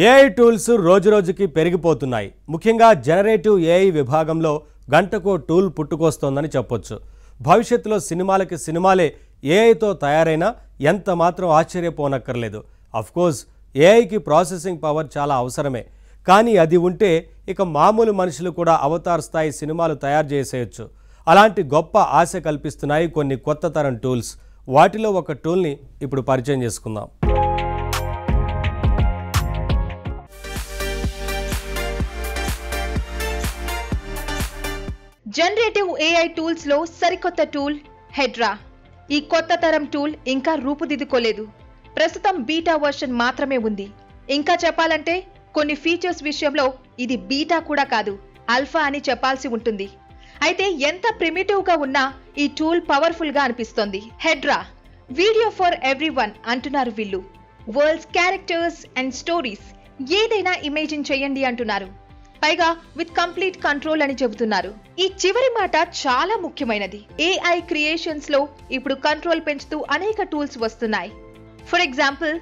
AI tools రోజురోజుకి పెరిగిపోతున్నాయి. ముఖ్యంగా జనరేటివ్ ఏఐ విభాగంలో గంటకో టూల్ పుట్టుకొస్తోందని చెప్పొచ్చు. భవిష్యత్తులో సినిమాలే ఏఐతో తయారైనా ఎంత మాత్రం ఆశ్చర్యపోనక్కర్లేదు. అఫ్కోర్స్ ఏఐకి ప్రాసెసింగ్ పవర్ చాలా అవసరమే. కానీ అది ఉంటే ఇక మామూలు మనుషులు కూడా అవతార్ స్థాయి సినిమాలు తయారు చేసేయచ్చు. అలాంటి గొప్ప ఆశ కల్పిస్తున్నాయి కొన్ని కొత్త తరం టూల్స్. వాటిలో ఒక టూల్ని ఇప్పుడు పరిచయం చేసుకుందాం. జనరేటివ్ ఏఐ టూల్స్ లో సరికొత్త టూల్ హెడ్రా. ఈ కొత్త తరం టూల్ ఇంకా రూపుదిద్దుకోలేదు. ప్రస్తుతం బీటా వర్షన్ మాత్రమే ఉంది. ఇంకా చెప్పాలంటే కొన్ని ఫీచర్స్ విషయంలో ఇది బీటా కూడా కాదు, ఆల్ఫా అని చెప్పాల్సి ఉంటుంది. అయితే ఎంత ప్రిమిటివ్ గా ఉన్నా ఈ టూల్ పవర్ఫుల్ గా అనిపిస్తోంది. హెడ్రా వీడియో ఫర్ ఎవ్రీవన్ అంటున్నారు వీళ్ళు. వరల్డ్స్ క్యారెక్టర్స్ అండ్ స్టోరీస్ ఏదైనా ఇమేజిన్ చేయండి అంటున్నారు. పైగా విత్ కంప్లీట్ కంట్రోల్ అని చెబుతున్నారు. ఈ చివరి మాట చాలా ముఖ్యమైనది. ఏఐ క్రియేషన్స్ లో ఇప్పుడు కంట్రోల్ పెంచుతూ అనేక టూల్స్ వస్తున్నాయి. ఫర్ ఎగ్జాంపుల్,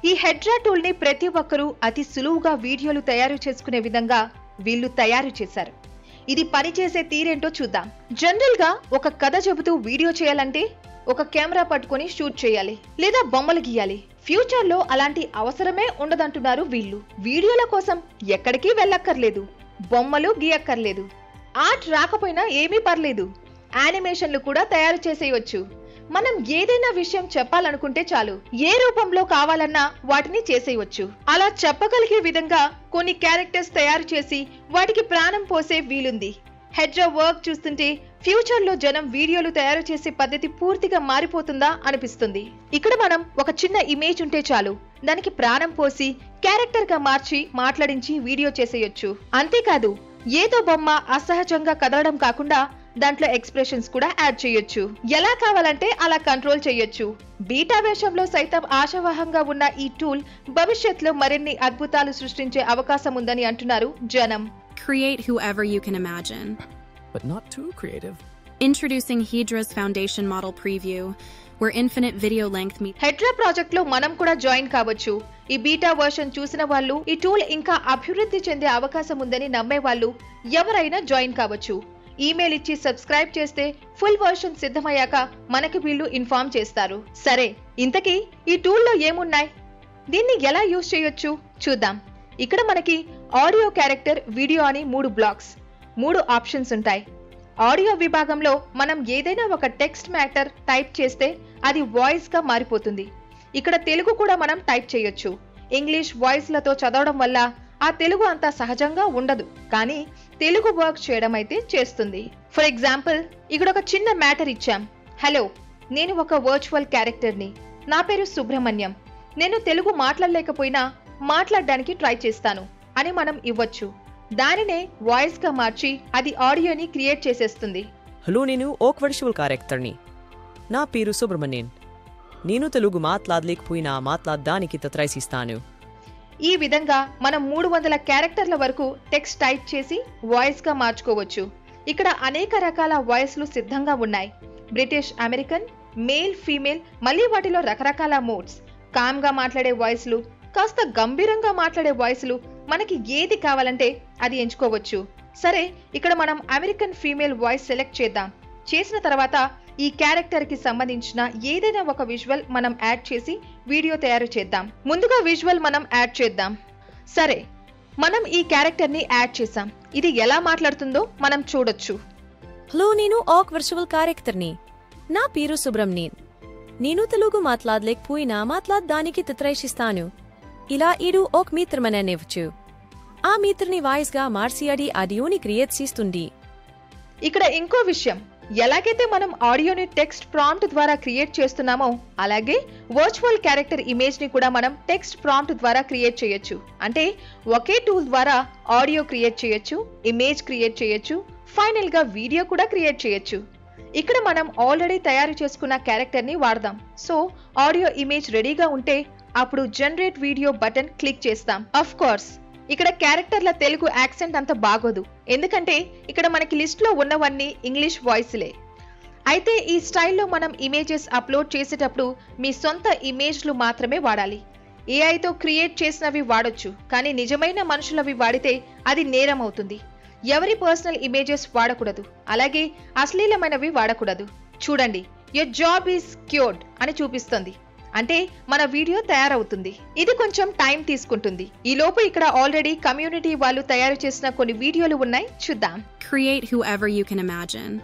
ఈ హెడ్రా టూల్ ని ప్రతి ఒక్కరూ అతి సులువుగా వీడియోలు తయారు చేసుకునే విధంగా వీళ్ళు తయారు చేశారు. ఇది పనిచేసే తీరేంటో చూద్దాం. జనరల్ గా ఒక కథ చెబుతూ వీడియో చేయాలంటే ఒక కెమెరా పట్టుకొని షూట్ చేయాలి లేదా బొమ్మలు గీయాలి. ఫ్యూచర్ లో అలాంటి అవసరమే ఉండదంటున్నారు వీళ్ళు. వీడియోల కోసం ఎక్కడికి వెళ్ళక్కర్లేదు, బొమ్మలు గీయక్కర్లేదు. ఆర్ట్ రాకపోయినా ఏమీ పర్లేదు, యానిమేషన్లు కూడా తయారు చేసేయవచ్చు. మనం ఏదైనా విషయం చెప్పాలనుకుంటే చాలు, ఏ రూపంలో కావాలన్నా వాటిని చేసేయవచ్చు. అలా చెప్పగలిగే విధంగా కొన్ని క్యారెక్టర్స్ తయారు చేసి వాటికి ప్రాణం పోసే వీలుంది. హెడ్రా వర్క్ చూస్తుంటే ఫ్యూచర్ లో జనం వీడియోలు తయారు చేసే పద్ధతి పూర్తిగా మారిపోతుందా అనిపిస్తుంది. ఇక్కడ మనం ఒక చిన్న ఇమేజ్ ఉంటే చాలు, దానికి ప్రాణం పోసి క్యారెక్టర్ గా మార్చి మాట్లాడించి వీడియో చేసేయొచ్చు. అంతేకాదు, ఏదో బొమ్మ అసహజంగా కదలడం కాకుండా దాంట్లో ఎక్స్ప్రెషన్స్ కూడా యాడ్ చేయొచ్చు. ఎలా కావాలంటే అలా కంట్రోల్ చేయొచ్చు. బీటా వేషంలో సైతం ఆశావహంగా ఉన్న ఈ టూల్ భవిష్యత్తులో మరిన్ని అద్భుతాలు సృష్టించే అవకాశం ఉందని అంటున్నారు జనం. Create whoever you can imagine. But not too creative. Introducing Hedra's Foundation Model Preview, where infinite video length meets. Hedra project లో మనం కూడా జాయిన్ కావచ్చు. ఈ బీటా వర్షన్ చూసిన వాళ్ళు, ఈ టూల్ ఇంకా అభివృద్ధి చెందే అవకాశం ఉందని నమ్మే వాళ్ళు ఎవరైనా జాయిన్ కావచ్చు. ఈమెయిల్ ఇచ్చి సబ్స్క్రైబ్ చేస్తే ఫుల్ వర్షన్ సిద్ధమయ్యాక మనకి వీళ్ళు ఇన్ఫార్మ్ చేస్తారు. సరే, ఇంతకీ ఈ టూల్లో ఏమున్నాయి, దీన్ని ఎలా యూజ్ చేయొచ్చు చూద్దాం. ఇక్కడ మనకి ఆడియో, క్యారెక్టర్, వీడియో అని 3 బ్లాక్స్, 3 ఆప్షన్స్ ఉంటాయి. ఆడియో విభాగంలో మనం ఏదైనా ఒక టెక్స్ట్ మ్యాటర్ టైప్ చేస్తే అది వాయిస్ గా మారిపోతుంది. ఇక్కడ తెలుగు కూడా మనం టైప్ చేయొచ్చు. ఇంగ్లీష్ వాయిస్ లతో చదవడం వల్ల ఆ తెలుగు అంత సహజంగా ఉండదు, కానీ తెలుగు వర్క్ చేయడం అయితే చేస్తుంది. ఫర్ ఎగ్జాంపుల్, ఇక్కడ ఒక చిన్న మ్యాటర్ ఇచ్చాం. హలో, నేను ఒక వర్చువల్ క్యారెక్టర్ని, నా పేరు సుబ్రహ్మణ్యం, నేను తెలుగు మాట్లాడలేకపోయినా మాట్లాడడానికి ట్రై చేస్తాను అని మనం ఇవ్వచ్చు. దానినే వాయిస్ గా మార్చి అది ఆడియోని క్రియేట్ చేసేస్తుంది. హలో, నేను ఒక వర్చువల్ క్యారెక్టర్ని, నా పేరు సుబ్రహ్మణ్యన్, నేను తెలుగు మాట్లాడలేకపోయినా మాట్లాడడానికి ప్రయత్నిస్తాను. ఈ విధంగా మనం 300 క్యారెక్టర్ల వరకు టెక్స్ట్ టైప్ చేసి వాయిస్ గా మార్చుకోవచ్చు. ఇక్కడ అనేక రకాల వాయిస్లు సిద్ధంగా ఉన్నాయి. బ్రిటిష్, అమెరికన్, మేల్, ఫీమేల్, మళ్ళీ వాటిలో రకరకాల మోడ్స్. కామ్ గా మాట్లాడే వాయిస్లు, కాస్త గంభీరంగా మాట్లాడే వాయిస్లు, మనకి ఏది కావాలంటే అది ఎంచుకోవచ్చు. సరే, ఇక్కడ మనం అమెరికన్ ఫీమేల్ వాయిస్ సెలెక్ట్ చేద్దాం. చేసిన తర్వాత ఈ క్యారెక్టర్ కి సంబంధించిన ఏదైనా ఒక విజువల్ మనం యాడ్ చేసి వీడియో తయారు చేద్దాం. ముందుగా విజువల్ మనం యాడ్ చేద్దాం. సరే, మనం ఈ క్యారెక్టర్ ని యాడ్ చేసాం. ఇది ఎలా మాట్లాడుతుందో మనం చూడొచ్చు. హలో, నేను ఒక వర్చువల్ క్యారెక్టర్ని, నా పేరు సుబ్రహ్మణ్యన్, నేను తెలుగు మాట్లాడలేకపోయినా మాట్లాడడానికి ప్రయత్నిస్తాను. ఇలా ఈడు ఒక మిత్రమననివ్వచ్చు. ఆ మిత్రని వాయిస్ గా మార్చి అది ఆడియోని క్రియేట్ చేస్తుంది. ఇక్కడ ఇంకో విషయం, ఎలాగైతే మనం ఆడియోని టెక్స్ట్ ప్రాంప్ట్ ద్వారా క్రియేట్ చేస్తున్నామో అలాగే వర్చువల్ క్యారెక్టర్ ఇమేజ్ ని కూడా మనం టెక్స్ట్ ప్రాంప్ట్ ద్వారా క్రియేట్ చేయొచ్చు. అంటే ఒకే టూల్ ద్వారా ఆడియో క్రియేట్ చేయొచ్చు, ఇమేజ్ క్రియేట్ చేయొచ్చు, ఫైనల్ గా వీడియో కూడా క్రియేట్ చేయొచ్చు. ఇక్కడ మనం ఆల్రెడీ తయారు చేసుకున్న క్యారెక్టర్ ని వాడదాం. సో ఆడియో, ఇమేజ్ రెడీగా ఉంటే అప్పుడు జనరేట్ వీడియో బటన్ క్లిక్ చేస్తాం. ఆఫ్ కోర్స్ ఇక్కడ క్యారెక్టర్ల తెలుగు యాక్సెంట్ అంత బాగోదు, ఎందుకంటే ఇక్కడ మనకి లిస్ట్ లో ఉన్నవన్నీ ఇంగ్లీష్ వాయిస్లే. అయితే ఈ స్టైల్లో మనం ఇమేజెస్ అప్లోడ్ చేసేటప్పుడు మీ సొంత ఇమేజ్లు మాత్రమే వాడాలి. ఏఐతో క్రియేట్ చేసినవి వాడొచ్చు, కానీ నిజమైన మనుషులవి వాడితే అది నేరం అవుతుంది. ఎవరి పర్సనల్ ఇమేజెస్ వాడకూడదు, అలాగే అశ్లీలమైనవి వాడకూడదు. చూడండి, యువర్ జాబ్ ఈస్ క్యూర్డ్ అని చూపిస్తుంది, అంటే మన వీడియో తయారవుతుంది. ఇది కొంచెం టైం తీసుకుంటుంది. ఈ లోపు ఇక్కడ ఆల్రెడీ కమ్యూనిటీ వాళ్ళు తయారు చేసిన కొన్ని వీడియోలు ఉన్నాయి, చూద్దాం. Create whoever you can imagine.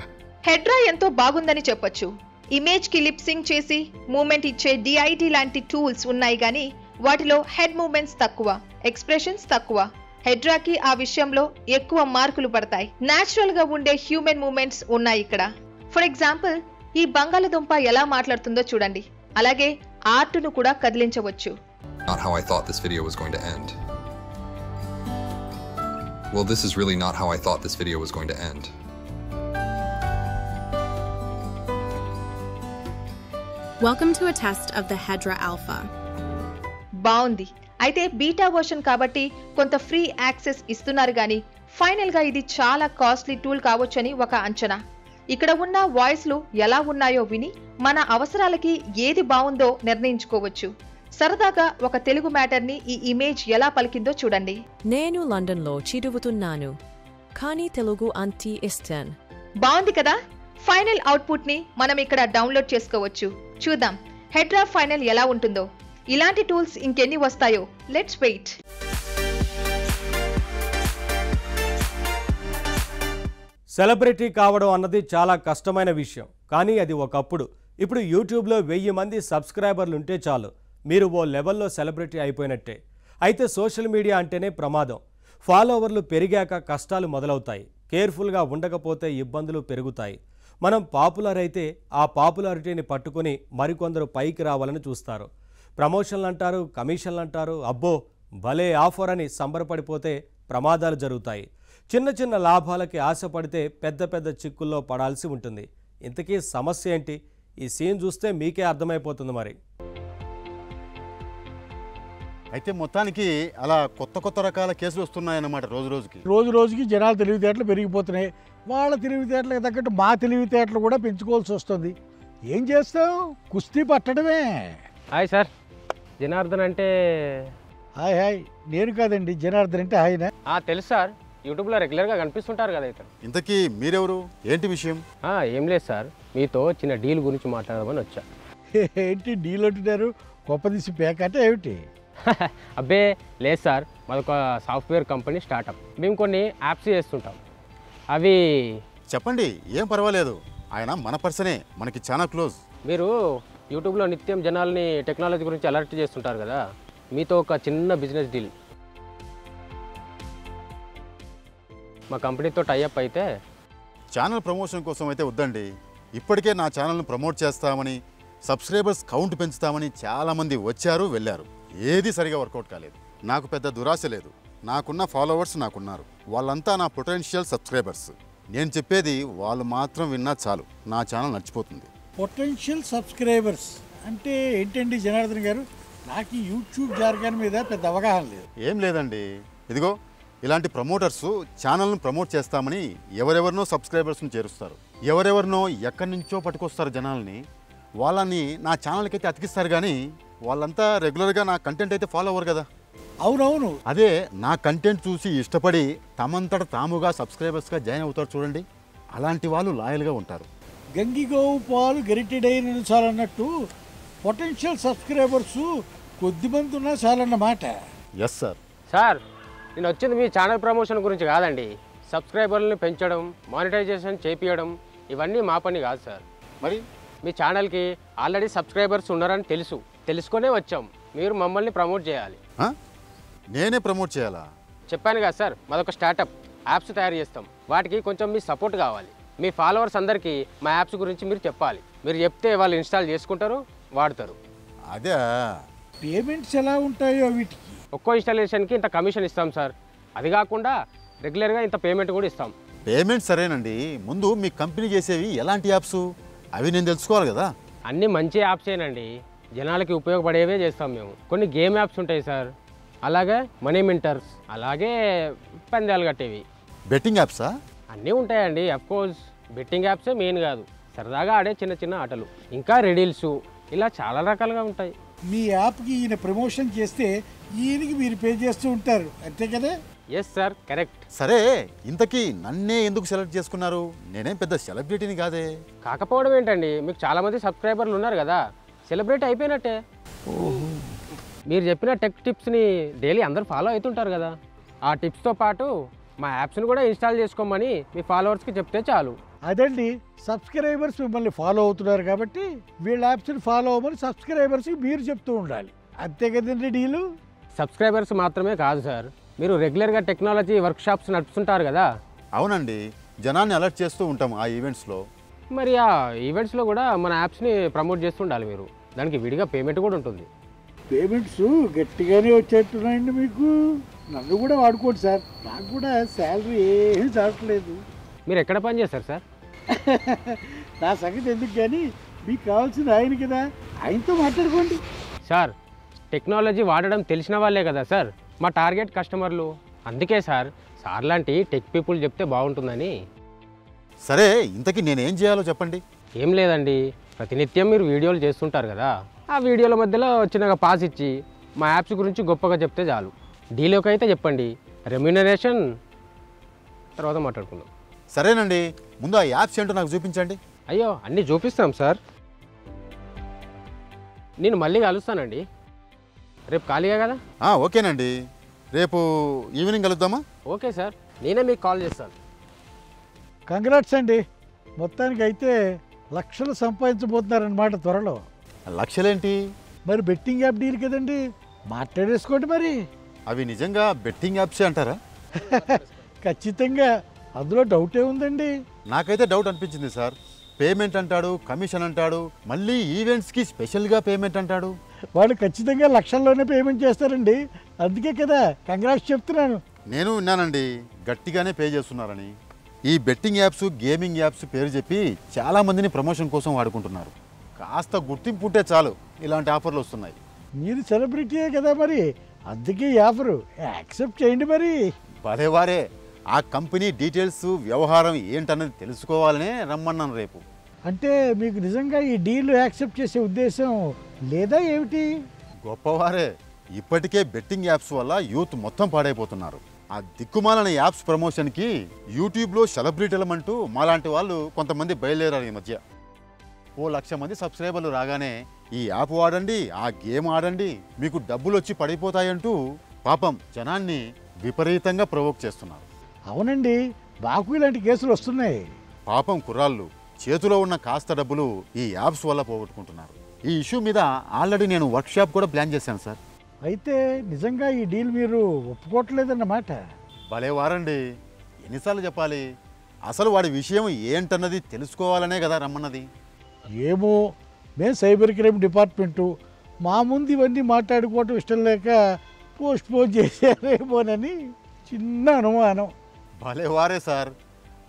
హెడ్రా ఎంతో బాగుందని చెప్పొచ్చు. ఇమేజ్ కి లిప్ సింక్ చేసి మూమెంట్ ఇచ్చే డిఐడి లాంటి టూల్స్ ఉన్నాయి, కానీ వాటిలో హెడ్ మూమెంట్స్ తక్కువ, ఎక్స్ప్రెషన్స్ తక్కువ. హెడ్రాకి ఆ విషయంలో ఎక్కువ మార్కులు పడతాయి. న్యాచురల్ గా ఉండే హ్యూమన్ మూమెంట్స్ ఉన్నాయి ఇక్కడ. ఫర్ ఎగ్జాంపుల్, ఈ బంగాళదుంప ఎలా మాట్లాడుతుందో చూడండి. అలాగే ఆర్ట్ను కూడా కదిలించవచ్చు. Not how I thought this video was going to end. Well, this is really not how I thought this video was going to end. Welcome to a test of the Hedra Alpha. బాగుంది. అయితే beta version కాబట్టి కొంత free access ఇస్తున్నారు, గానీ final గా ఇది చాలా costly tool కావచ్చని ఒక అంచనా. ఇక్కడ ఉన్న వాయిస్లు ఎలా ఉన్నాయో విని మన అవసరాలకి ఏది బాగుందో నిర్ణయించుకోవచ్చు. సరదాగా ఒక తెలుగు మ్యాటర్ని ఈ ఇమేజ్ ఎలా పలికిందో చూడండి. నేను లండన్లో చదువుతున్నాను, కానీ తెలుగు అంతే ఇష్టం. బాగుంది కదా. ఫైనల్ అవుట్పుట్ ని మనం ఇక్కడ డౌన్లోడ్ చేసుకోవచ్చు. చూద్దాం హెడ్రా ఫైనల్ ఎలా ఉంటుందో. ఇలాంటి టూల్స్ ఇంకెన్ని వస్తాయో, లెట్స్ వెయిట్. సెలబ్రిటీ కావడం అన్నది చాలా కష్టమైన విషయం, కానీ అది ఒకప్పుడు. ఇప్పుడు యూట్యూబ్లో 1000 మంది సబ్స్క్రైబర్లు ఉంటే చాలు, మీరు ఓ లెవెల్లో సెలబ్రిటీ అయిపోయినట్టే. అయితే సోషల్ మీడియా అంటేనే ప్రమాదం. ఫాలోవర్లు పెరిగాక కష్టాలు మొదలవుతాయి. కేర్ఫుల్గా ఉండకపోతే ఇబ్బందులు పెరుగుతాయి. మనం పాపులర్ అయితే ఆ పాపులారిటీని పట్టుకొని మరికొందరు పైకి రావాలని చూస్తారు. ప్రమోషన్లు అంటారు, కమిషన్లు అంటారు. అబ్బో భలే ఆఫర్ అని సంబరపడిపోతే ప్రమాదాలు జరుగుతాయి. చిన్న చిన్న లాభాలకి ఆశపడితే పెద్ద పెద్ద చిక్కుల్లో పడాల్సి ఉంటుంది. ఇంతకీ సమస్య ఏంటి? ఈ సీన్ చూస్తే మీకే అర్థమైపోతుంది. మరి అయితే మొత్తానికి అలా కొత్త కొత్త రకాల కేసులు వస్తున్నాయన్నమాట రోజు రోజుకి జనాల తెలివితేటలు పెరిగిపోతున్నాయి. వాళ్ళ తెలివితేటలకు తగ్గట్టు మా తెలివితేటలు కూడా పెంచుకోవాల్సి వస్తుంది. ఏం చేస్తాం, కుస్తీ పట్టడమే. హాయ్ సార్, జనార్దన్ అంటే? హాయ్ హాయ్, నేను కాదండి, జనార్దన్ అంటే ఆయన. తెలుసు సార్, యూట్యూబ్లో రెగ్యులర్గా కనిపిస్తుంటారు కదా ఇతను. ఇంతకీ మీరెవరు, ఏంటి విషయం? ఏం లేదు సార్, మీతో చిన్న డీల్ గురించి మాట్లాడమని వచ్చా. ఏంటి డీల్ అంటున్నారు? గొప్పదీసి పేక అంటే ఏమిటి? అబ్బే లేదు సార్, మాదొక సాఫ్ట్వేర్ కంపెనీ స్టార్టప్. మేము కొన్ని యాప్స్ చేస్తుంటాం. అవి చెప్పండి, ఏం పర్వాలేదు. ఆయన మన పర్సనే, మనకి చాలా క్లోజ్. మీరు యూట్యూబ్లో నిత్యం జనాల్ని టెక్నాలజీ గురించి అలర్ట్ చేస్తుంటారు కదా, మీతో ఒక చిన్న బిజినెస్ డీల్. మా కంపెనీతో టైఅప్ అయితే. ఛానల్ ప్రమోషన్ కోసం అయితే వద్దండి. ఇప్పటికే నా ఛానల్ను ప్రమోట్ చేస్తామని, సబ్స్క్రైబర్స్ కౌంట్ పెంచుతామని చాలామంది వచ్చారు, వెళ్ళారు. ఏది సరిగా వర్కౌట్ కాలేదు. నాకు పెద్ద దురాశ లేదు. నాకున్న ఫాలోవర్స్ నాకున్నారు. వాళ్ళంతా నా పొటెన్షియల్ సబ్స్క్రైబర్స్. నేను చెప్పేది వాళ్ళు మాత్రం విన్నా చాలు, నా ఛానల్ నడిచిపోతుంది. పొటెన్షియల్ సబ్స్క్రైబర్స్ అంటే ఏంటండి జనార్దన్ గారు? నాకు ఈ యూట్యూబ్ జార్గన్ మీద పెద్ద అవగాహన లేదు. ఏం లేదండి, ఇదిగో ఇలాంటి ప్రమోటర్స్ ఛానల్ను ప్రమోట్ చేస్తామని ఎవరెవరినో సబ్స్క్రైబర్స్ని చేరుస్తారు. ఎవరెవరినో ఎక్కడి నుంచో పట్టుకొస్తారు జనాల్ని. వాళ్ళని నా ఛానల్కి అయితే అతికిస్తారు, కానీ వాళ్ళంతా రెగ్యులర్గా నా కంటెంట్ అయితే ఫాలో అవ్వరు కదా. అవునవును, అదే నా కంటెంట్ చూసి ఇష్టపడి తమంతట తాముగా సబ్స్క్రైబర్స్గా జాయిన్ అవుతారు చూడండి, అలాంటి వాళ్ళు లాయల్గా ఉంటారు. గంగిగోవు పాలు గరిటెడైన చాలన్నట్టు పొటెన్షియల్ సబ్స్క్రైబర్స్ కొద్దిమంది ఉన్నా చాలన్నమాట. Yes sir. సార్, నేను వచ్చింది మీ ఛానల్ ప్రమోషన్ గురించి కాదండి. సబ్స్క్రైబర్లను పెంచడం, మానిటైజేషన్ చేపియడం, ఇవన్నీ మా పని కాదు సార్. మరి మీ ఛానల్కి ఆల్రెడీ సబ్స్క్రైబర్స్ ఉన్నారని తెలుసుకొనే వచ్చాం. మీరు మమ్మల్ని ప్రమోట్ చేయాలి. నేనే ప్రమోట్ చేయాలా? చెప్పాను కదా సార్, మాదొక స్టార్టప్, యాప్స్ తయారు చేస్తాం. వాటికి కొంచెం మీ సపోర్ట్ కావాలి. మీ ఫాలోవర్స్ అందరికీ మా యాప్స్ గురించి మీరు చెప్పాలి. మీరు చెప్తే వాళ్ళు ఇన్స్టాల్ చేసుకుంటారు, వాడతారు. అదే పేమెంట్స్ ఎలా ఉంటాయో వీటికి? ఒక్కో ఇన్స్టాలేషన్కి ఇంత కమిషన్ ఇస్తాం సార్. అది కాకుండా రెగ్యులర్గా ఇంత పేమెంట్ కూడా ఇస్తాం. పేమెంట్ సరేనండి, ముందు మీ కంపెనీ చేసేవి ఎలాంటి యాప్స్ అవి నేను తెలుసుకోవాలి కదా. అన్నీ మంచి యాప్సేనండి, జనాలకి ఉపయోగపడేవే చేస్తాం మేము. కొన్ని గేమ్ యాప్స్ ఉంటాయి సార్, అలాగే మనీ మింటర్స్, అలాగే పందాలు కట్టేవి. బెట్టింగ్ యాప్సా? అన్నీ ఉంటాయండి. అఫ్కోర్స్ బెట్టింగ్ యాప్సే మెయిన్ కాదు, సరదాగా ఆడే చిన్న చిన్న ఆటలు, ఇంకా రెడీల్స్, ఇలా చాలా రకాలుగా ఉంటాయి. మీ యాప్కి ఈయన ప్రమోషన్ చేస్తే ఈయనకి మీరు పే చేస్తూ ఉంటారు అంతే కదా? Yes sir, correct. సరే, ఇంతకీ నన్నే ఎందుకు సెలెక్ట్ చేసుకున్నారు? నేనేం పెద్ద సెలబ్రిటీని కాదే. కాకపోవడం ఏంటండి, మీకు చాలామంది సబ్స్క్రైబర్లు ఉన్నారు కదా, సెలబ్రేట్ అయిపోయినట్టే. మీరు చెప్పిన టెక్ టిప్స్ని డైలీ అందరూ ఫాలో అవుతుంటారు కదా, ఆ టిప్స్తో పాటు మా యాప్స్ని కూడా ఇన్స్టాల్ చేసుకోమని మీ ఫాలోవర్స్కి చెప్తే చాలు. అదండి, సబ్స్క్రైబర్స్ మిమ్మల్ని ఫాలో అవుతున్నారు కాబట్టి వీళ్ళ యాప్స్ని ఫాలో అవ్వమని సబ్స్క్రైబర్స్కి మీరు చెప్తూ ఉండాలి. అంతే కదండి డీలు? సబ్స్క్రైబర్స్ మాత్రమే కాదు సార్, మీరు రెగ్యులర్గా టెక్నాలజీ వర్క్షాప్స్ నడుపుతుంటారు కదా. అవునండి, జనాన్ని అలర్ట్ చేస్తూ ఉంటాం ఆ ఈవెంట్స్లో. మరి ఆ ఈవెంట్స్లో కూడా మన యాప్స్ని ప్రమోట్ చేస్తుండాలి మీరు, దానికి విడిగా పేమెంట్ కూడా ఉంటుంది. పేమెంట్స్ గట్టిగానే వచ్చేట్టున్నాయండి మీకు. నన్ను కూడా వాడుకోండి సార్, నాకు కూడా శాలరీ ఏమీ చాలట్లేదు. మీరు ఎక్కడ పని చేస్తారు సార్? నా సంగతి ఎందుకు కానీ మీకు కావాల్సింది ఆయన కదా, ఆయనతో మాట్లాడుకోండి. సార్, టెక్నాలజీ వాడడం తెలిసిన వాళ్ళే కదా సార్ మా టార్గెట్ కస్టమర్లు. అందుకే సార్ లాంటి టెక్ పీపుల్ చెప్తే బాగుంటుందని. సరే, ఇంతకీ నేనేం చేయాలో చెప్పండి. ఏం లేదండి, ప్రతినిత్యం మీరు వీడియోలు చేస్తుంటారు కదా, ఆ వీడియోల మధ్యలో చిన్నగా పాస్ ఇచ్చి మా యాప్స్ గురించి గొప్పగా చెప్తే చాలు. డీలోకి అయితే చెప్పండి, రెమ్యూనరేషన్ తర్వాత మాట్లాడుకుందాం. సరేనండి, ముందు ఆ యాప్స్ ఏంటో నాకు చూపించండి. అయ్యో, అన్నీ చూపిస్తాం సార్. నేను మళ్ళీ కలుస్తానండి, రేపు ఖాళీగా కదా? ఓకేనండి, రేపు ఈవినింగ్ కలుద్దామా? ఓకే సార్, నేనే మీకు కాల్ చేస్తాను. కంగ్రాట్స్ అండి, మొత్తానికి అయితే లక్షలు సంపాదించబోతున్నారనమాట త్వరలో. లక్షలేంటి? మరి బెట్టింగ్ యాప్ డీల్ కదండి, మాట్లాడేసుకోండి మరి. అవి నిజంగా బెట్టింగ్ యాప్సే అంటారా? ఖచ్చితంగా, అందులో డౌటే ఉందండి. నాకైతే డౌట్ అనిపించింది సార్. పేమెంట్ అంటాడు, కమిషన్ అంటాడు, మళ్ళీ ఈవెంట్స్కి స్పెషల్గా పేమెంట్ అంటాడు. వాళ్ళు ఖచ్చితంగా లక్షల్లోనే పేమెంట్ చేస్తారండి, అందుకే కదా కంగ్రాట్స్ చెప్తున్నాను. నేను విన్నానండి, గట్టిగానే పే చేస్తున్నారని. ఈ బెట్టింగ్ యాప్స్, గేమింగ్ యాప్స్ పేరు చెప్పి చాలామందిని ప్రమోషన్ కోసం వాడుకుంటున్నారు. కాస్త గుర్తింపు ఉంటే చాలు ఇలాంటి ఆఫర్లు వస్తున్నాయి. మీరు సెలబ్రిటీయే కదా మరి, అందుకే ఈ ఆఫరు యాక్సెప్ట్ చేయండి మరి. భలేవారే, ఆ కంపెనీ డీటెయిల్స్, వ్యవహారం ఏంటన్నది తెలుసుకోవాలనే రమ్మన్నాను రేపు. అంటే మీకు నిజంగా ఈ డీల్ యాక్సెప్ట్ చేసే ఉద్దేశం లేదా ఏమిటి? గొప్పవారే, ఇప్పటికే బెట్టింగ్ యాప్స్ వల్ల యూత్ మొత్తం పాడైపోతున్నారు. ఆ దిక్కుమాలని యాప్స్ ప్రమోషన్కి యూట్యూబ్లో సెలబ్రిటీలమంటూ మాలాంటి వాళ్ళు కొంతమంది బయలుదేరారు ఈ మధ్య. 1,00,000 మంది సబ్స్క్రైబర్లు రాగానే ఈ యాప్ వాడండి, ఆ గేమ్ ఆడండి, మీకు డబ్బులు వచ్చి పడిపోతాయంటూ పాపం జనాన్ని విపరీతంగా ప్రవోక్ చేస్తున్నారు. అవునండి, మాకు ఇలాంటి కేసులు వస్తున్నాయి. పాపం కుర్రాళ్ళు చేతిలో ఉన్న కాస్త డబ్బులు ఈ యాప్స్ వల్ల పోగొట్టుకుంటున్నారు. ఈ ఇష్యూ మీద ఆల్రెడీ నేను వర్క్షాప్ కూడా ప్లాన్ చేశాను సార్. అయితే నిజంగా ఈ డీల్ మీరు ఒప్పుకోవట్లేదన్నమాట. భలేవారండి, ఎన్నిసార్లు చెప్పాలి? అసలు వాడి విషయం ఏంటన్నది తెలుసుకోవాలనే కదా రమ్మన్నది. ఏమో, మేము సైబర్ క్రైమ్ డిపార్ట్మెంటు, మా ముందు ఇవన్నీ మాట్లాడుకోవటం ఇష్టం లేక పోస్ట్ పోన్ చేశారేమోనని చిన్న అనుమానం. భలేవారే సార్,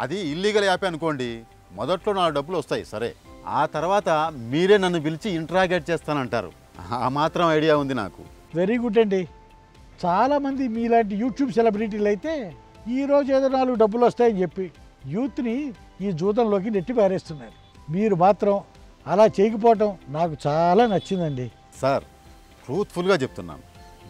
అది ఇల్లీగల్ యాపే అనుకోండి, మొదట్లో నా డబ్బులు వస్తాయి సరే, ఆ తర్వాత మీరే నన్ను పిలిచి ఇంట్రాగేట్ చేస్తానంటారు. ఆ మాత్రం ఐడియా ఉంది నాకు. వెరీ గుడ్ అండి. చాలామంది మీలాంటి యూట్యూబ్ సెలబ్రిటీలు అయితే ఈరోజు ఏదో 4 డబ్బులు వస్తాయని చెప్పి యూత్ని ఈ జూదంలోకి నెట్టి పారేస్తున్నారు. మీరు మాత్రం అలా చేయకపోవటం నాకు చాలా నచ్చిందండి. సార్, ట్రూత్ఫుల్గా చెప్తున్నాను,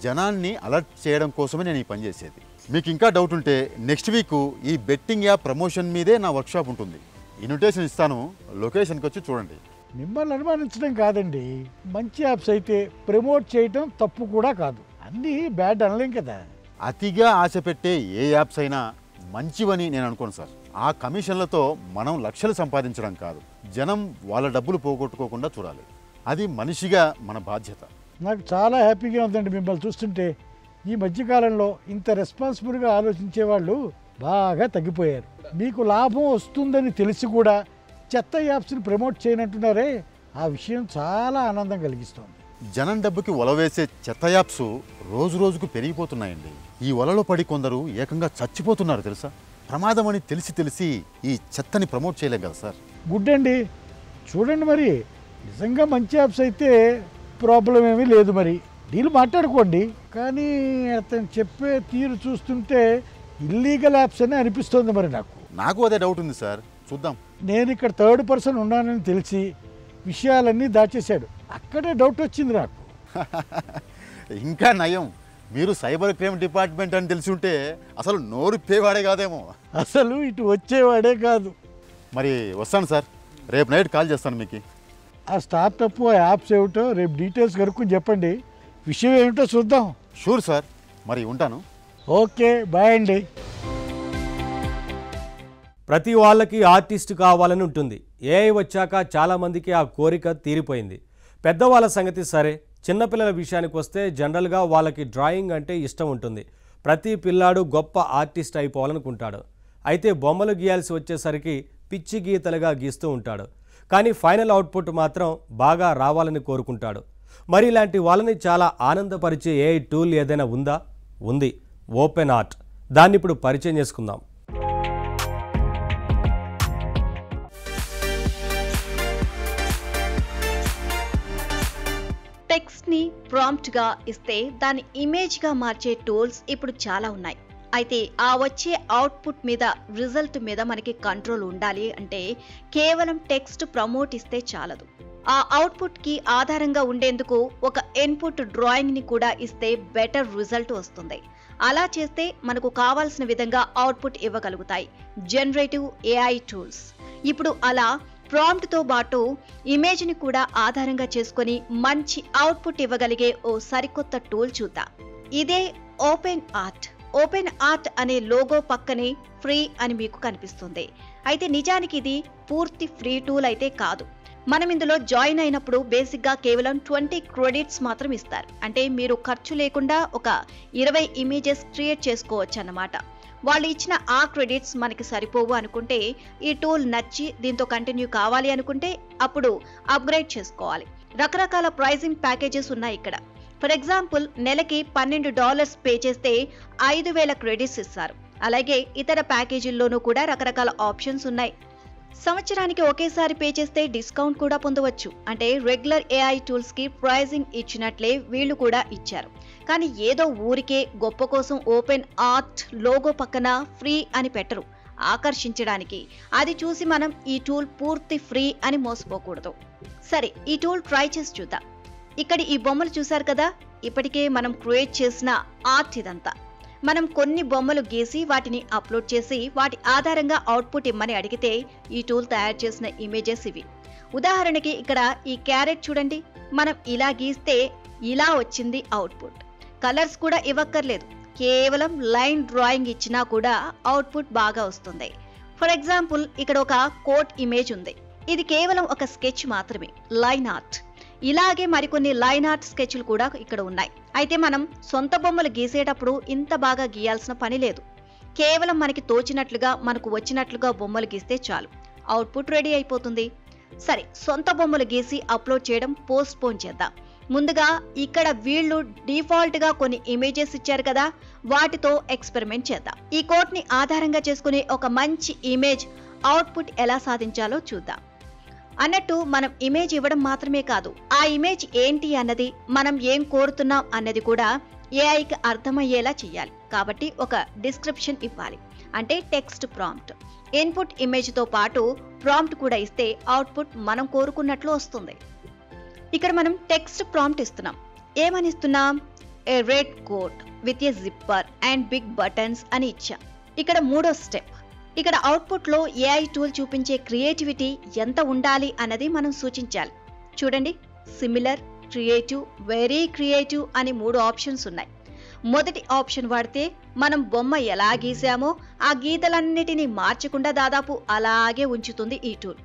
జనాన్ని అలర్ట్ చేయడం కోసమే నేను ఈ పని చేసేది. మీకు ఇంకా డౌట్ ఉంటే నెక్స్ట్ వీక్ ఈ బెట్టింగ్ యాప్ ప్రమోషన్ మీదే నా వర్క్షాప్ ఉంటుంది. ఇన్విటేషన్ ఇస్తాను, లొకేషన్కి వచ్చి చూడండి. మిమ్మల్ని అనుమానించడం కాదండి, మంచి యాప్స్ అయితే ప్రమోట్ చేయటం తప్పు కూడా కాదు. అన్నీ బ్యాడ్ అనలేం కదా. అతిగా ఆశ పెట్టే ఏ యాప్స్ అయినా మంచివని నేను అనుకోను సార్. ఆ కమిషన్లతో మనం లక్షలు సంపాదించడం కాదు, జనం వాళ్ళ డబ్బులు పోగొట్టుకోకుండా చూడాలి. అది మనిషిగా మన బాధ్యత. నాకు చాలా హ్యాపీగా ఉందండి మిమ్మల్ని చూస్తుంటే. ఈ మధ్యకాలంలో ఇంత రెస్పాన్సిబుల్గా ఆలోచించే వాళ్ళు బాగా తగ్గిపోయారు. మీకు లాభం వస్తుందని తెలిసి కూడా చెత్త యాప్స్ని ప్రమోట్ చేయనంటున్నారే, ఆ విషయం చాలా ఆనందం కలిగిస్తోంది. జనం డబ్బుకి వలవేసే చెత్త యాప్స్ రోజు రోజుకు పెరిగిపోతున్నాయండి. ఈ వలలో పడి కొందరు ఏకంగా చచ్చిపోతున్నారు తెలుసా. ప్రమాదం అని తెలిసి ఈ చెత్తని ప్రమోట్ చేయలేం కదా సార్. గుడ్ అండి, చూడండి మరి, నిజంగా మంచి యాప్స్ అయితే ప్రాబ్లం ఏమీ లేదు. మరి డీల్ మాట్లాడుకోండి. కానీ అతను చెప్పే తీరు చూస్తుంటే ఇల్లీగల్ యాప్స్ అని అనిపిస్తోంది. మరి నాకు అదే డౌట్ ఉంది సార్, చూద్దాం. నేను ఇక్కడ 3rd పర్సన్ ఉన్నానని తెలిసి విషయాలన్నీ దాచేశాడు, అక్కడే డౌట్ వచ్చింది నాకు. ఇంకా నయం, మీరు సైబర్ క్రైమ్ డిపార్ట్మెంట్ అని తెలిసి ఉంటే అసలు నోరు పేవాడే కాదేమో. అసలు ఇటు వచ్చేవాడే కాదు. మరి వస్తాను సార్, రేపు నైట్ కాల్ చేస్తాను మీకు. ఆ స్టార్టప్ యాప్స్ ఏమిటో రేపు డీటెయిల్స్ కనుక్కొని చెప్పండి, విషయం ఏమిటో చూద్దాం. షూర్ సార్, మరి ఉంటాను. ఓకే, బాయ్ అండి. ప్రతి వాళ్ళకి ఆర్టిస్ట్ కావాలని ఉంటుంది. ఏఐ వచ్చాక చాలామందికి ఆ కోరిక తీరిపోయింది. పెద్దవాళ్ళ సంగతి సరే, చిన్నపిల్లల విషయానికి వస్తే జనరల్గా వాళ్ళకి డ్రాయింగ్ అంటే ఇష్టం ఉంటుంది. ప్రతి పిల్లాడు గొప్ప ఆర్టిస్ట్ అయిపోవాలనుకుంటాడు. అయితే బొమ్మలు గీయాల్సి వచ్చేసరికి పిచ్చి గీతలుగా గీస్తూ ఉంటాడు. కానీ ఫైనల్ అవుట్పుట్ మాత్రం బాగా రావాలని కోరుకుంటాడు. మరి ఇలాంటి వాళ్ళని చాలా ఆనందపరిచే ఏఐ టూల్ ఏదైనా ఉందా? ఉంది, ఓపెన్ ఆర్ట్. దాన్ని ఇప్పుడు పరిచయం చేసుకుందాం. టెక్స్ట్ని ప్రాంప్ట్గా ఇస్తే దాన్ని ఇమేజ్గా మార్చే టూల్స్ ఇప్పుడు చాలా ఉన్నాయి. అయితే ఆ వచ్చే అవుట్పుట్ మీద, రిజల్ట్ మీద మనకి కంట్రోల్ ఉండాలి అంటే కేవలం టెక్స్ట్ ప్రమోట్ ఇస్తే చాలదు. ఆ అవుట్పుట్కి ఆధారంగా ఉండేందుకు ఒక ఇన్పుట్ డ్రాయింగ్ని కూడా ఇస్తే బెటర్ రిజల్ట్ వస్తుంది. అలా చేస్తే మనకు కావాల్సిన విధంగా అవుట్పుట్ ఇవ్వగలుగుతాయి జనరేటివ్ ఏఐ టూల్స్. ఇప్పుడు అలా ప్రాంప్ట్తో పాటు ఇమేజ్ని కూడా ఆధారంగా చేసుకొని మంచి అవుట్పుట్ ఇవ్వగలిగే ఓ సరికొత్త టూల్ చూద్దాం. ఇదే ఓపెన్ ఆర్ట్. ఓపెన్ ఆర్ట్ అనే లోగో పక్కనే ఫ్రీ అని మీకు కనిపిస్తుంది. అయితే నిజానికి ఇది పూర్తి ఫ్రీ టూల్ అయితే కాదు. మనం ఇందులో జాయిన్ అయినప్పుడు బేసిక్గా కేవలం 20 క్రెడిట్స్ మాత్రం ఇస్తారు. అంటే మీరు ఖర్చు లేకుండా ఒక 20 ఇమేజెస్ క్రియేట్ చేసుకోవచ్చు అన్నమాట. వాళ్ళు ఇచ్చిన ఆ క్రెడిట్స్ మనకి సరిపోవు అనుకుంటే, ఈ టూల్ నచ్చి దీంతో కంటిన్యూ కావాలి అనుకుంటే అప్పుడు అప్గ్రేడ్ చేసుకోవాలి. రకరకాల ప్రైజింగ్ ప్యాకేజెస్ ఉన్నాయి ఇక్కడ. ఫర్ ఎగ్జాంపుల్, నెలకి $12 పే చేస్తే 5000 క్రెడిట్స్ ఇస్తారు. అలాగే ఇతర ప్యాకేజీల్లోనూ కూడా రకరకాల ఆప్షన్స్ ఉన్నాయి. సంవత్సరానికి ఒకేసారి పే చేస్తే డిస్కౌంట్ కూడా పొందవచ్చు. అంటే రెగ్యులర్ ఏఐ టూల్స్ కి ప్రైజింగ్ ఇచ్చినట్లే వీళ్ళు కూడా ఇచ్చారు. కానీ ఏదో ఊరికే గొప్ప కోసం ఓపెన్ ఆర్ట్ లోగో పక్కన ఫ్రీ అని పెట్టరు, ఆకర్షించడానికి. అది చూసి మనం ఈ టూల్ పూర్తి ఫ్రీ అని మోసపోకూడదు. సరే, ఈ టూల్ ట్రై చేసి చూద్దాం. ఇక్కడ ఈ బొమ్మలు చూశారు కదా, ఇప్పటికే మనం క్రియేట్ చేసిన ఆర్ట్ ఇదంతా. మనం కొన్ని బొమ్మలు గీసి వాటిని అప్లోడ్ చేసి వాటి ఆధారంగా అవుట్పుట్ ఇమ్మని అడిగితే ఈ టూల్ తయారు చేసిన ఇమేజెస్ ఇవి. ఉదాహరణకి ఇక్కడ ఈ క్యారెట్ చూడండి, మనం ఇలా గీస్తే ఇలా వచ్చింది అవుట్పుట్. కలర్స్ కూడా ఇవ్వక్కర్లేదు, కేవలం లైన్ డ్రాయింగ్ ఇచ్చినా కూడా అవుట్పుట్ బాగా వస్తుంది. ఫర్ ఎగ్జాంపుల్, ఇక్కడ ఒక కోట్ ఇమేజ్ ఉంది. ఇది కేవలం ఒక స్కెచ్ మాత్రమే, లైన్ ఆర్ట్. ఇలాగే మరికొన్ని లైన్ ఆర్ట్ స్కెచ్లు కూడా ఇక్కడ ఉన్నాయి. అయితే మనం సొంత బొమ్మలు గీసేటప్పుడు ఇంత బాగా గీయాల్సిన పని లేదు. కేవలం మనకి తోచినట్లుగా, మనకు వచ్చినట్లుగా బొమ్మలు గీస్తే చాలు, అవుట్పుట్ రెడీ అయిపోతుంది. సరే, సొంత బొమ్మలు గీసి అప్లోడ్ చేయడం పోస్ట్ పోన్ చేద్దాం. ముందుగా ఇక్కడ వీళ్ళు డిఫాల్ట్ గా కొన్ని ఇమేజెస్ ఇచ్చారు కదా, వాటితో ఎక్స్పెరిమెంట్ చేద్దాం. ఈ కోట్ ని ఆధారంగా చేసుకునే ఒక మంచి ఇమేజ్ అవుట్పుట్ ఎలా సాధించాలో చూద్దాం. అన్నట్టు మనం ఇమేజ్ ఇవ్వడం మాత్రమే కాదు, ఆ ఇమేజ్ ఏంటి అన్నది, మనం ఏం కోరుతున్నాం అన్నది కూడా ఏఐకి అర్థమయ్యేలా చేయాలి. కాబట్టి ఒక డిస్క్రిప్షన్ ఇవ్వాలి, అంటే టెక్స్ట్ ప్రాంప్ట్. ఇన్పుట్ ఇమేజ్తో పాటు ప్రాంప్ట్ కూడా ఇస్తే అవుట్పుట్ మనం కోరుకున్నట్లు వస్తుంది. ఇక్కడ మనం టెక్స్ట్ ప్రాంప్ట్ ఇస్తున్నాం. ఏమని ఇస్తున్నాం? A red coat with a zipper and big buttons అని ఇచ్చాం. ఇక్కడ మూడో స్టెప్. ఇక్కడ అవుట్పుట్లో ఏఐ టూల్ చూపించే క్రియేటివిటీ ఎంత ఉండాలి అన్నది మనం సూచించాలి. చూడండి, సిమిలర్, క్రియేటివ్, వెరీ క్రియేటివ్ అని 3 ఆప్షన్స్ ఉన్నాయి. మొదటి ఆప్షన్ వాడితే మనం బొమ్మ ఎలా గీసామో ఆ గీతలన్నిటినీ మార్చకుండా దాదాపు అలాగే ఉంచుతుంది ఈ టూల్.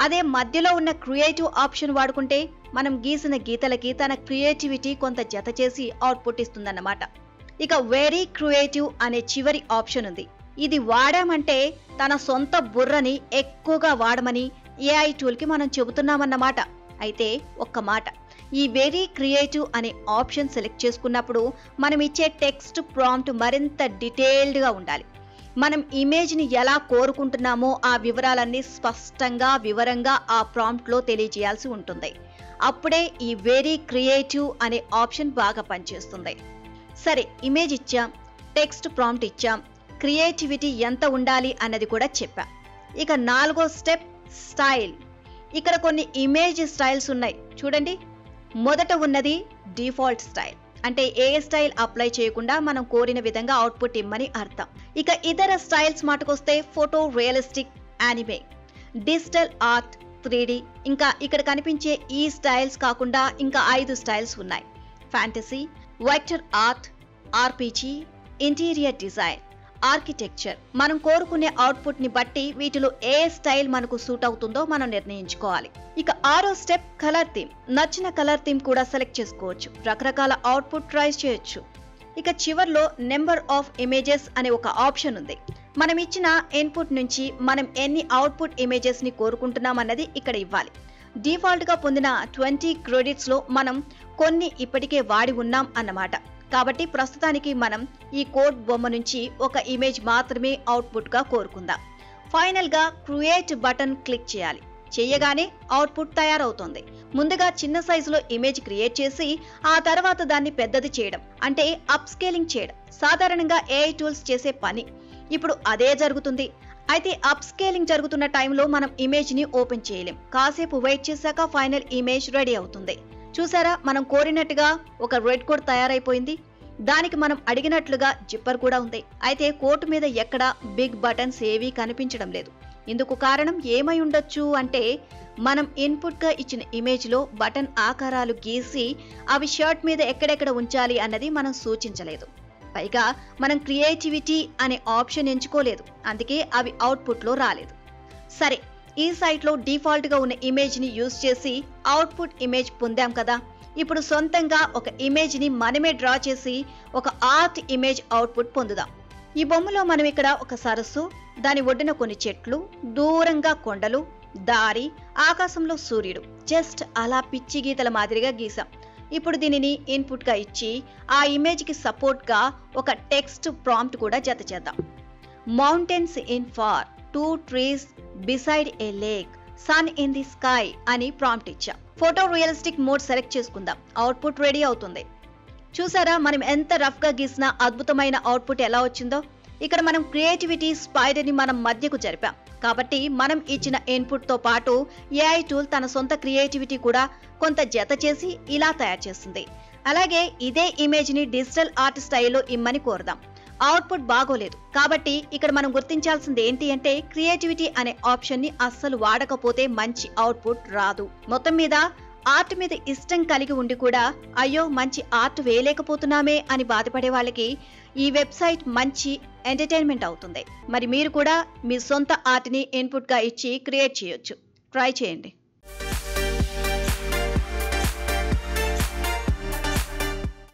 అదే మధ్యలో ఉన్న క్రియేటివ్ ఆప్షన్ వాడుకుంటే మనం గీసిన గీతలకి తన క్రియేటివిటీ కొంత జత చేసి అవుట్పుట్ ఇస్తుందన్నమాట. ఇక వెరీ క్రియేటివ్ అనే చివరి ఆప్షన్ ఉంది. ఇది వాడామంటే తన సొంత బుర్రని ఎక్కువగా వాడమని ఏఐ టూల్కి మనం చెబుతున్నామన్నమాట. అయితే ఒక్క మాట, ఈ వెరీ క్రియేటివ్ అనే ఆప్షన్ సెలెక్ట్ చేసుకున్నప్పుడు మనం ఇచ్చే టెక్స్ట్ ప్రాంప్ట్ మరింత డీటెయిల్డ్గా ఉండాలి. మనం ఇమేజ్ని ఎలా కోరుకుంటున్నామో ఆ వివరాలన్నీ స్పష్టంగా, వివరంగా ఆ ప్రాంప్ట్లో తెలియజేయాల్సి ఉంటుంది. అప్పుడే ఈ వెరీ క్రియేటివ్ అనే ఆప్షన్ బాగా పనిచేస్తుంది. సరే, ఇమేజ్ ఇచ్చాం, టెక్స్ట్ ప్రాంప్ట్ ఇచ్చాం, క్రియేటివిటీ ఎంత ఉండాలి అన్నది కూడా చెప్పా. ఇక 4వ స్టెప్, స్టైల్. ఇక్కడ కొన్ని ఇమేజ్ స్టైల్స్ ఉన్నాయి చూడండి. మొదట ఉన్నది డిఫాల్ట్ స్టైల్, అంటే ఏ స్టైల్ అప్లై చేయకుండా మనం కోరిన విధంగా అవుట్పుట్ ఇమ్మని అర్థం. ఇక ఇతర స్టైల్స్ మాటకొస్తే photo realistic, anime, digital art, 3D, ఇంకా ఇక్కడ కనిపించే ఈ స్టైల్స్ కాకుండా ఇంకా 5 స్టైల్స్ ఉన్నాయి. Fantasy, vector art, RPG, interior design, architecture. మనం కోరుకునే అవుట్పుట్ ని బట్టి వీటిలో ఏ స్టైల్ మనకు సూట్ అవుతుందో మనం నిర్ణయించుకోవాలి. ఇక 6వ స్టెప్ కలర్ థీమ్. నచ్చిన కలర్ థీమ్ కూడా సెలెక్ట్ చేసుకోవచ్చు. రకరకాల అవుట్పుట్ ట్రై చేయొచ్చు. ఇక చివర్లో నెంబర్ ఆఫ్ ఇమేజెస్ అనే ఒక ఆప్షన్ ఉంది. మనం ఇచ్చిన ఇన్పుట్ నుంచి మనం ఎన్ని అవుట్పుట్ ఇమేజెస్ ని కోరుకుంటున్నాం అన్నది ఇక్కడ ఇవ్వాలి. డిఫాల్ట్ గా పొందిన 20 క్రెడిట్స్ లో మనం కొన్ని ఇప్పటికే వాడి ఉన్నాం అన్నమాట. కాబట్టి ప్రస్తుతానికి మనం ఈ కోడ్ బొమ్మ నుంచి ఒక ఇమేజ్ మాత్రమే అవుట్పుట్ గా కోరుకుందాం. ఫైనల్ గా క్రియేట్ బటన్ క్లిక్ చేయాలి. చేయగానే అవుట్పుట్ తయారవుతుంది. ముందుగా చిన్న సైజులో ఇమేజ్ క్రియేట్ చేసి ఆ తర్వాత దాన్ని పెద్దది చేయడం, అంటే అప్ స్కేలింగ్ చేయడం సాధారణంగా AI టూల్స్ చేసే పని. ఇప్పుడు అదే జరుగుతుంది. అయితే అప్ స్కేలింగ్ జరుగుతున్న టైంలో మనం ఇమేజ్ ని ఓపెన్ చేయలేం. కాసేపు వెయిట్ చేశాక ఫైనల్ ఇమేజ్ రెడీ అవుతుంది. చూసారా, మనం కోరినట్టుగా ఒక రెడ్ కోడ్ తయారైపోయింది. దానికి మనం అడిగినట్లుగా జిప్పర్ కూడా ఉంది. అయితే కోట్ మీద ఎక్కడ బిగ్ బటన్స్ ఏవీ కనిపించడం లేదు. ఇందుకు కారణం ఏమై ఉండొచ్చు అంటే మనం ఇన్పుట్ గా ఇచ్చిన ఇమేజ్ లో బటన్ ఆకారాలు గీసి అవి షర్ట్ మీద ఎక్కడెక్కడ ఉంచాలి అన్నది మనం సూచించలేదు. పైగా మనం క్రియేటివిటీ అనే ఆప్షన్ ఎంచుకోలేదు. అందుకే అవి అవుట్పుట్ లో రాలేదు. సరే, ఈ సైట్ లో డిఫాల్ట్ గా ఉన్న ఇమేజ్ ని యూజ్ చేసి అవుట్పుట్ ఇమేజ్ పొందాం కదా. ఇప్పుడు సొంతంగా ఒక ఇమేజ్ ని మనమే డ్రా చేసి ఒక ఆర్ట్ ఇమేజ్ అవుట్పుట్ పొందుదాం. ఈ బొమ్మలో మనం ఇక్కడ ఒక సరస్సు, దాని ఒడ్డున కొన్ని చెట్లు, దూరంగా కొండలు, దారి, ఆకాశంలో సూర్యుడు జస్ట్ అలా పిచ్చి గీతల మాదిరిగా గీసాం. ఇప్పుడు దీనిని ఇన్పుట్ గా ఇచ్చి ఆ ఇమేజ్ కి సపోర్ట్ గా ఒక టెక్స్ట్ ప్రాంప్ట్ కూడా జత చేద్దాం. Mountains in far, 2 trees beside a lake, sun in the sky అని ప్రాంప్ట్ ఇచ్చాం. ఫోటో రియలిస్టిక్ మోడ్ సెలెక్ట్ చేసుకుందాం. అవుట్పుట్ రెడీ అవుతుంది. చూసారా, మనం ఎంత రఫ్ గా గీసినా అద్భుతమైన అవుట్పుట్ ఎలా వచ్చిందో. ఇక్కడ మనం క్రియేటివిటీ స్పైడర్ ని మనం మధ్యకు జరిపాం. కాబట్టి మనం ఇచ్చిన ఇన్పుట్ తో పాటు AI టూల్ తన సొంత క్రియేటివిటీ కూడా కొంత జత చేసి ఇలా తయారు చేస్తుంది. అలాగే ఇదే ఇమేజ్ ని డిజిటల్ ఆర్ట్ స్టైల్లో ఇమ్మని కోరదాం. అవుట్పుట్ బాగోలేదు. కాబట్టి ఇక్కడ మనం గుర్తించాల్సింది ఏంటి అంటే క్రియేటివిటీ అనే ఆప్షన్ ని అస్సలు వాడకపోతే మంచి అవుట్పుట్ రాదు. మొత్తం మీద ఆర్ట్ మీద ఇష్టం కలిగి ఉండి కూడా అయ్యో మంచి ఆర్ట్ వేయలేకపోతున్నామే అని బాధపడే వాళ్ళకి ఈ వెబ్సైట్ మంచి ఎంటర్టైన్మెంట్ అవుతుంది. మరి మీరు కూడా మీ సొంత ఆర్ట్ ని ఇన్పుట్ గా ఇచ్చి క్రియేట్ చేయొచ్చు. ట్రై చేయండి.